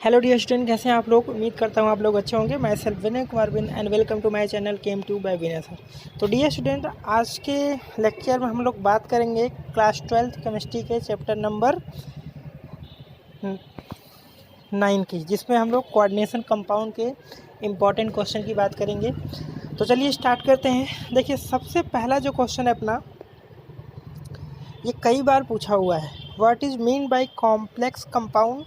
Hello dear student, कैसे हैं आप लोग। उम्मीद करता हूं आप लोग अच्छे होंगे। मैं self Vinay Kumar Bin and welcome to my channel chem to by Vinay sir. तो डियर स्टूडेंट, आज के लेक्चर में हम लोग बात करेंगे क्लास 12th केमिस्ट्री के चैप्टर नंबर 9 की, जिसमें हम लोग कोऑर्डिनेशन कंपाउंड के इम्पॉर्टेंट क्वेश्चन की बात करेंगे। तो चलिए स्टार्ट करते हैं। देखिए, सबसे पहला जो क्वेश्चन है अपना, ये कई बार पूछा हुआ है। What is mean by complex compound,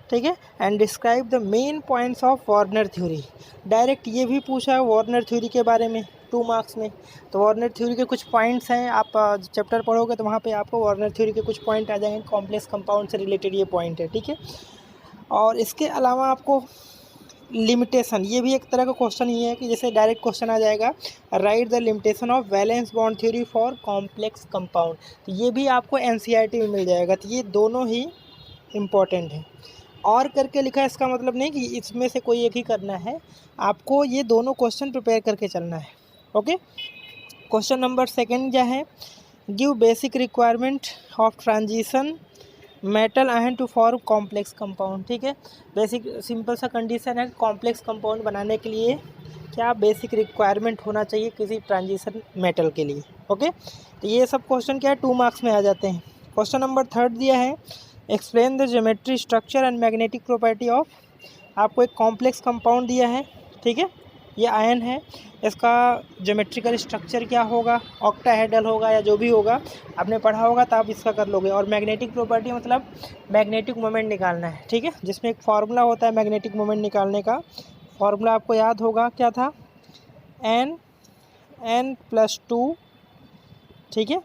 ठीक है, and describe the main points of Warner theory. Direct ये भी पूछा है वार्नर थ्योरी के बारे में 2 मार्क्स में। तो वार्नर थ्योरी के कुछ पॉइंट्स हैं, आप चैप्टर पढ़ोगे तो वहाँ पे आपको वार्नर थ्योरी के कुछ पॉइंट आ जाएंगे। कॉम्प्लेक्स कंपाउंड से रिलेटेड ये पॉइंट है, ठीक है। और इसके अलावा आपको लिमिटेशन, ये भी एक तरह का क्वेश्चन ही है कि जैसे डायरेक्ट क्वेश्चन आ जाएगा, right the limitation of valence bond theory for complex compound. तो ये भी आपको एनसीईआरटी में मिल जाएगा। तो ये दोनों ही इम्पॉर्टेंट है। और करके लिखा है, इसका मतलब नहीं कि इसमें से कोई एक ही करना है, आपको ये दोनों क्वेश्चन प्रिपेयर करके चलना है। ओके, क्वेश्चन नंबर 2 क्या है, give basic requirement of transition metal ion to form complex compound. ठीक है, बेसिक सिंपल सा कंडीशन है, कॉम्प्लेक्स कंपाउंड बनाने के लिए क्या बेसिक रिक्वायरमेंट होना चाहिए किसी ट्रांजिशन मेटल के लिए। ओके, तो ये सब क्वेश्चन क्या है 2 मार्क्स में आ जाते हैं। क्वेश्चन नंबर 3 दिया है, explain the geometry structure and magnetic property of. आपको एक कॉम्प्लेक्स कंपाउंड दिया है, ठीक है, ये आयन है, इसका ज्योमेट्रिकल स्ट्रक्चर क्या होगा, ऑक्टाहेड्रल होगा या जो भी होगा, आपने पढ़ा होगा तो आप इसका कर लोगे। और मैग्नेटिक प्रॉपर्टी मतलब मैग्नेटिक मोमेंट निकालना है, ठीक है, जिसमें एक फार्मूला होता है मैग्नेटिक मोमेंट निकालने का। फार्मूला आपको याद होगा, क्या था, n+2, ठीक है,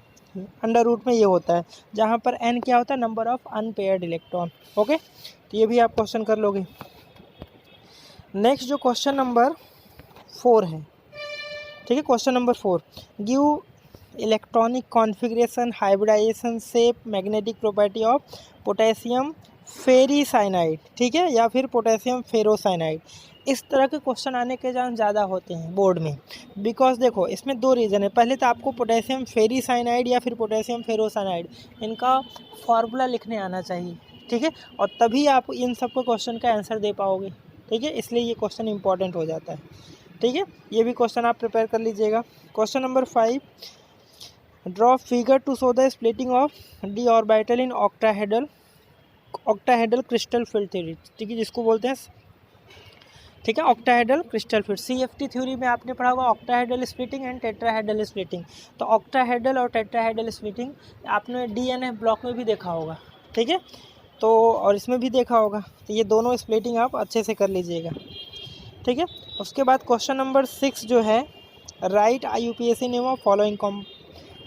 अंडर रूट में ये होता है, जहाँ पर n क्या होता है, number of unpaired electron. Okay, तो ये भी आप क्वेश्चन कर लोगे। नेक्स्ट जो क्वेश्चन नंबर 4 है, ठीक है, question number 4, give electronic configuration, hybridisation, shape, magnetic property of potassium ferricyanide, ठीक है, या फिर पोटेशियम फेरोसाइनाइड। इस तरह के क्वेश्चन आने के चांस ज़्यादा होते हैं बोर्ड में, बिकॉज देखो इसमें 2 रीज़न है। पहले तो आपको पोटेशियम फेरीसाइनाइड या फिर पोटेशियम फेरोसाइनाइड, इनका फार्मूला लिखने आना चाहिए, ठीक है, और तभी आप इन सबको क्वेश्चन का आंसर दे पाओगे, ठीक है, इसलिए ये क्वेश्चन इंपॉर्टेंट हो जाता है, ठीक है। ये भी क्वेश्चन आप प्रिपेयर कर लीजिएगा। Question number 5, draw figure to show the splitting of d orbital in octahedral crystal field theory, ठीक है, जिसको बोलते हैं, ठीक है, octahedral crystal field. CFT theory में आपने पढ़ा होगा octahedral splitting and tetrahedral splitting. तो ऑक्टाहेड्रल और टेट्राहेड्रल स्प्लिटिंग आपने डीएनए ब्लॉक में भी देखा होगा, ठीक है, तो और इसमें भी देखा होगा। तो ये दोनों स्प्लिटिंग आप अच्छे से कर लीजिएगा, ठीक है। उसके बाद क्वेश्चन नंबर 6 जो है, right IUPAC name of following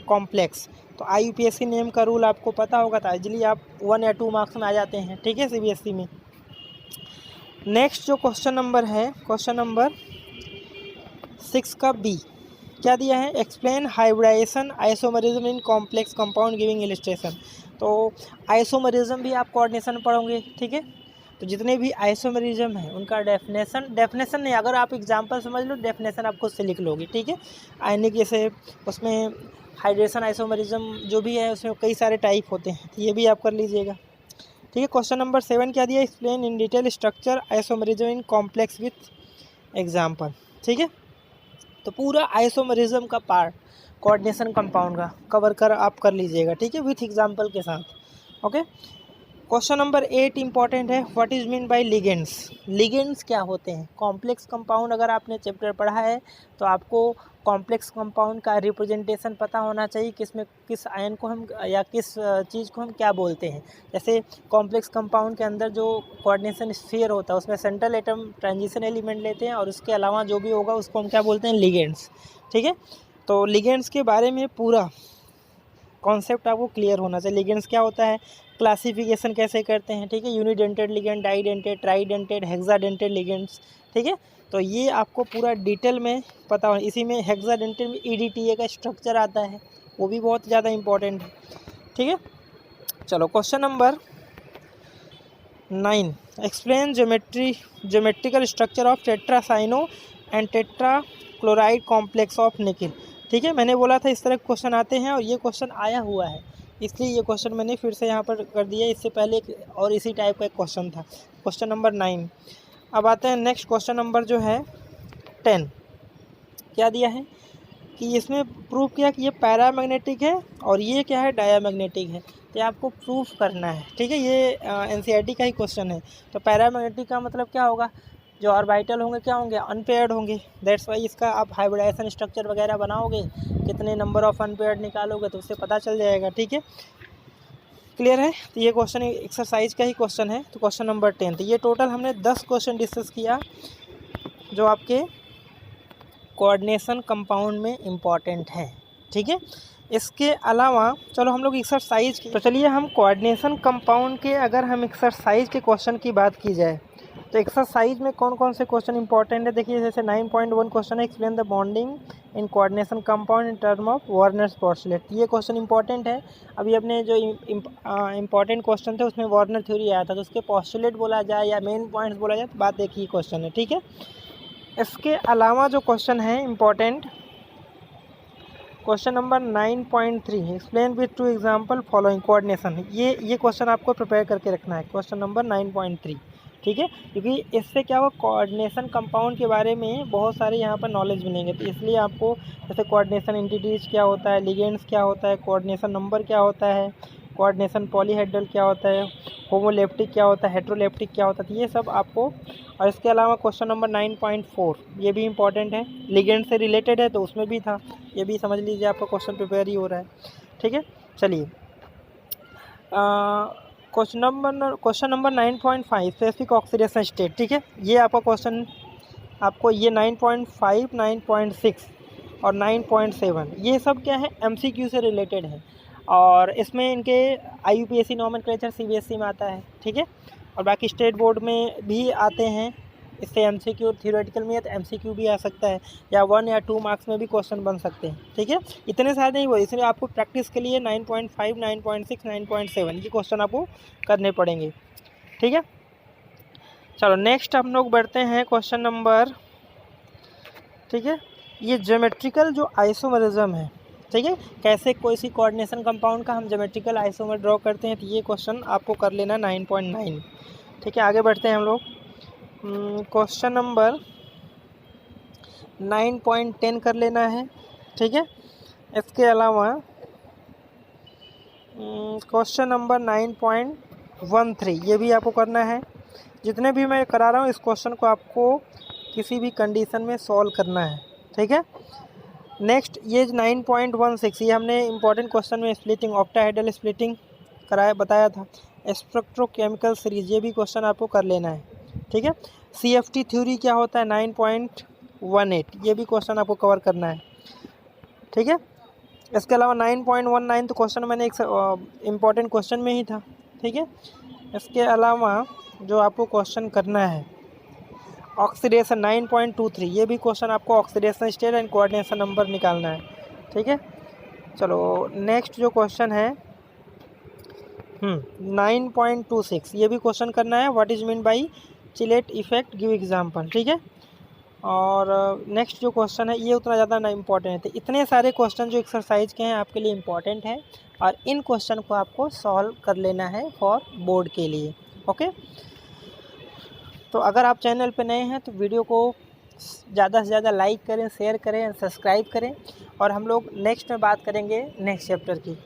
complex. तो IUPAC नेम का रूल आपको पता होगा, था इजली आप 1 या 2 मार्क्स में आ जाते हैं, ठीक है, CBSE में। नेक्स्ट जो क्वेश्चन नंबर है, क्वेश्चन नंबर 6 का बी क्या दिया है, explain hybridisation isomerism in complex compound giving illustration. तो आइसोमरिज्म भी आप कोऑर्डिनेशन में पढ़ोगे, ठीक है। तो जितने भी आइसोमरिज्म है उनका डेफिनेशन नहीं, अगर आप एग्जांपल समझ लो, डेफिनेशन आप खुद से लिख लोगे, ठीक है। आयनिक जैसे उसमें हाइड्रेशन आइसोमरिज्म जो भी है उसमें कई सारे टाइप होते हैं, तो ये भी आप कर लीजिएगा, ठीक है। क्वेश्चन नंबर 7 क्या दिया, explain in detail structure isomerism in complex with example, ठीक है। तो पूरा आइसोमरिज्म का पार्ट कोऑर्डिनेशन कंपाउंड का कवर कर आप कर लीजिएगा, ठीक है, विथ एग्जाम्पल के साथ। ओके, क्वेश्चन नंबर 8 इंपॉर्टेंट है, what is mean by ligands. Ligands क्या होते हैं, कॉम्प्लेक्स कंपाउंड अगर आपने चैप्टर पढ़ा है तो आपको कॉम्प्लेक्स कंपाउंड का रिप्रेजेंटेशन पता होना चाहिए, किसमें किस आयन को हम या किस चीज़ को हम क्या बोलते हैं। जैसे कॉम्प्लेक्स कंपाउंड के अंदर जो कोऑर्डिनेशन स्फीयर होता है उसमें सेंट्रल एटम ट्रांजिशन एलिमेंट लेते हैं, और उसके अलावा जो भी होगा उसको हम क्या बोलते हैं, लिगेंड्स, ठीक है। तो लिगेंड्स के बारे में पूरा कॉन्सेप्ट आपको क्लियर होना चाहिए। लिगेंड्स क्या होता है, क्लासिफिकेशन कैसे करते हैं, ठीक है, यूनिडेंटेड लिगेंड, डाइडेंटेड, ट्राइडेंटेड, हेक्साडेंटेड लिगेंड्स, ठीक है। तो ये आपको पूरा डिटेल में पता हो। इसी में हेक्साडेंटेड में EDTA का स्ट्रक्चर आता है, वो भी बहुत ज़्यादा इंपॉर्टेंट है, ठीक है। चलो question number 9, explain geometrical structure of tetracyano and tetrachloride complex of nickel, ठीक है। मैंने बोला था इस तरह क्वेश्चन आते हैं, और ये क्वेश्चन आया हुआ है, इसलिए ये क्वेश्चन मैंने फिर से यहाँ पर कर दिया। इससे पहले एक और इसी टाइप का एक क्वेश्चन था, क्वेश्चन नंबर 9। अब आते हैं नेक्स्ट क्वेश्चन नंबर जो है 10। क्या दिया है कि इसमें प्रूव किया कि ये पैरामैग्नेटिक है और ये क्या है, डायामैग्नेटिक है। तो ये आपको प्रूफ करना है, ठीक है। ये एनसीईआरटी का ही क्वेश्चन है। तो पैरामैग्नेटिक का मतलब क्या होगा, जो ऑर्बिटल होंगे क्या होंगे, अनपेयर्ड होंगे। दैट्स वाई इसका आप हाइब्रिडाइजेशन स्ट्रक्चर वगैरह बनाओगे, कितने नंबर ऑफ अनपेयर्ड निकालोगे तो उससे पता चल जाएगा, ठीक है। क्लियर है। तो ये क्वेश्चन एक्सरसाइज का ही क्वेश्चन है। तो क्वेश्चन नंबर 10। तो ये टोटल हमने 10 क्वेश्चन डिस्कस किया जो आपके कोऑर्डिनेशन कंपाउंड में इम्पॉर्टेंट है, ठीक है। इसके अलावा चलो हम लोग एक्सरसाइज की, तो चलिए हम कोऑर्डिनेशन कंपाउंड के अगर हम एक्सरसाइज के क्वेश्चन की बात की जाए तो एक्सरसाइज में कौन कौन से क्वेश्चन इंपॉर्टेंट है। देखिए जैसे 9.1 क्वेश्चन है, explain the bonding in coordination compound in term of Warners postulate. ये क्वेश्चन इंपॉर्टेंट है। अभी अपने जो इंपॉर्टेंट क्वेश्चन थे उसमें वार्नर थ्योरी आया था, तो उसके पोस्टुलेट बोला जाए या मेन पॉइंट्स बोला जाए तो बात एक ही क्वेश्चन है, ठीक है। इसके अलावा जो क्वेश्चन है important, question number 9.3 explain with 2 example following coordination. ये क्वेश्चन आपको प्रिपेयर करके रखना है, क्वेश्चन नंबर 9.3, ठीक है। क्योंकि इससे क्या हुआ, कोऑर्डिनेशन कंपाउंड के बारे में बहुत सारे यहाँ पर नॉलेज मिलेंगे। तो इसलिए आपको जैसे कोऑर्डिनेशन एंटिटीज क्या होता है, लिगेंड्स क्या होता है, कोऑर्डिनेशन नंबर क्या होता है, कोऑर्डिनेशन पॉलीहेड्रल क्या होता है, होमोलेप्टिक क्या होता है, हेट्रोलेप्टिक क्या होता है, तो ये सब आपको। और इसके अलावा क्वेश्चन नंबर 9.4 ये भी इंपॉर्टेंट है, लिगेंड से रिलेटेड है तो उसमें भी था, ये भी समझ लीजिए आपका क्वेश्चन प्रिपेयर ही हो रहा है, ठीक है। चलिए question number 9.5 specific oxidation state, ठीक है। ये आपका क्वेश्चन आपको ये 9.5, 9.6 और 9.7 ये सब क्या है, एमसीक्यू से रिलेटेड है। और इसमें इनके आईयूपीएसी नॉमेनक्लेचर सीबीएसई में आता है, ठीक है। और बाकी स्टेट बोर्ड में भी आते हैं। इससे एमसीक्यू थ्योरेटिकल में है तो एमसीक्यू भी आ सकता है, या 1 या 2 मार्क्स में भी क्वेश्चन बन सकते हैं, ठीक है। इतने सारे नहीं हुए, इसलिए आपको प्रैक्टिस के लिए 9.5, 9.6, 9.7 ये क्वेश्चन आपको करने पड़ेंगे, ठीक है। चलो नेक्स्ट हम लोग बढ़ते हैं क्वेश्चन नंबर, ठीक है। ये ज्योमेट्रिकल जो आइसोमरिज्म है, ठीक है, कैसे कोई सी कोऑर्डिनेशन कंपाउंड का हम ज्योमेट्रिकल आइसोमर ड्रॉ करते हैं, तो ये क्वेश्चन आपको कर लेना 9.9, ठीक है। आगे बढ़ते हैं हम लोग क्वेश्चन नंबर 9.10 कर लेना है, ठीक है। इसके अलावा क्वेश्चन नंबर 9.13 ये भी आपको करना है। जितने भी मैं करा रहा हूँ इस क्वेश्चन को आपको किसी भी कंडीशन में सॉल्व करना है, ठीक है। नेक्स्ट ये 9.16 ये हमने इंपॉर्टेंट क्वेश्चन में स्प्लिटिंग, ऑक्टाहेड्रल स्प्लिटिंग बताया था। स्पेक्ट्रोकेमिकल सीरीज ये भी क्वेश्चन आपको कर लेना है, ठीक है। सीएफटी थ्योरी क्या होता है 9.18 ये भी क्वेश्चन आपको कवर करना है, ठीक है। इसके अलावा 9.19 तो क्वेश्चन मैंने एक इम्पॉर्टेंट क्वेश्चन में ही था, ठीक है। इसके अलावा जो आपको क्वेश्चन करना है ऑक्सीडेशन 9.23 ये भी क्वेश्चन आपको oxidation state and coordination number निकालना है, ठीक है। चलो नेक्स्ट जो क्वेश्चन है 9.26 ये भी क्वेश्चन करना है, what is mean by chelate effect, give example, ठीक है। और नेक्स्ट जो क्वेश्चन है ये उतना ज़्यादा ना इम्पॉर्टेंट है। इतने सारे क्वेश्चन जो एक्सरसाइज के हैं आपके लिए इम्पॉर्टेंट है और इन क्वेश्चन को आपको सॉल्व कर लेना है फॉर बोर्ड के लिए, ओके। तो अगर आप चैनल पे नए हैं तो वीडियो को ज़्यादा से ज़्यादा लाइक करें, शेयर करें, सब्सक्राइब करें। और हम लोग नेक्स्ट में बात करेंगे नेक्स्ट चैप्टर की।